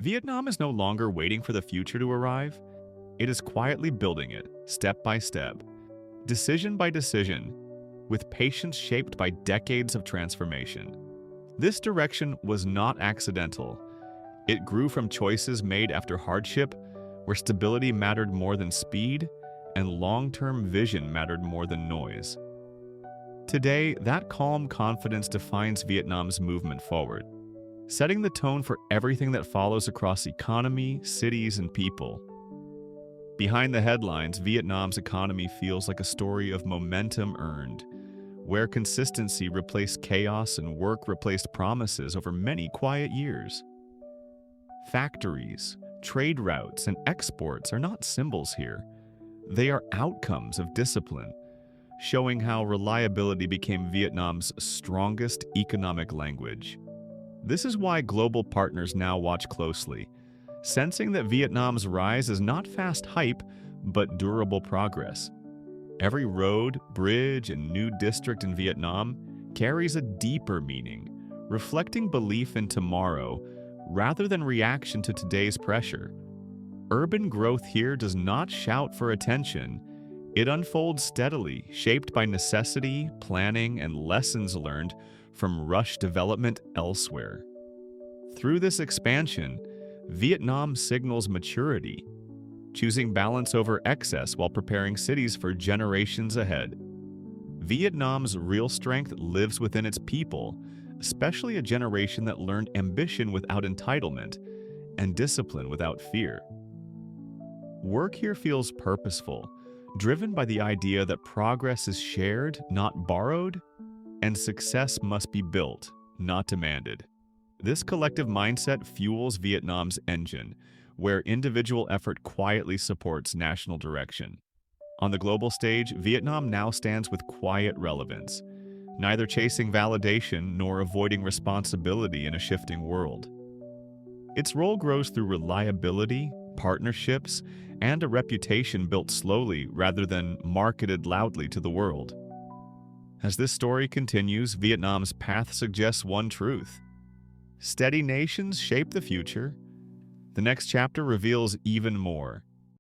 Vietnam is no longer waiting for the future to arrive. It is quietly building it, step by step, decision by decision, with patience shaped by decades of transformation. This direction was not accidental. It grew from choices made after hardship, where stability mattered more than speed, and long-term vision mattered more than noise. Today, that calm confidence defines Vietnam's movement forward, setting the tone for everything that follows across economy, cities, and people. Behind the headlines, Vietnam's economy feels like a story of momentum earned, where consistency replaced chaos and work replaced promises over many quiet years. Factories, trade routes, and exports are not symbols here. They are outcomes of discipline, showing how reliability became Vietnam's strongest economic language. This is why global partners now watch closely, sensing that Vietnam's rise is not fast hype, but durable progress. Every road, bridge, and new district in Vietnam carries a deeper meaning, reflecting belief in tomorrow rather than reaction to today's pressure. Urban growth here does not shout for attention. It unfolds steadily, shaped by necessity, planning, and lessons learned from rush development elsewhere. Through this expansion, Vietnam signals maturity, choosing balance over excess while preparing cities for generations ahead. Vietnam's real strength lives within its people, especially a generation that learned ambition without entitlement and discipline without fear. Work here feels purposeful, driven by the idea that progress is shared, not borrowed, and success must be built, not demanded. This collective mindset fuels Vietnam's engine, where individual effort quietly supports national direction. On the global stage, Vietnam now stands with quiet relevance, neither chasing validation nor avoiding responsibility in a shifting world. Its role grows through reliability, partnerships, and a reputation built slowly rather than marketed loudly to the world. As this story continues, Vietnam's path suggests one truth: steady nations shape the future. The next chapter reveals even more: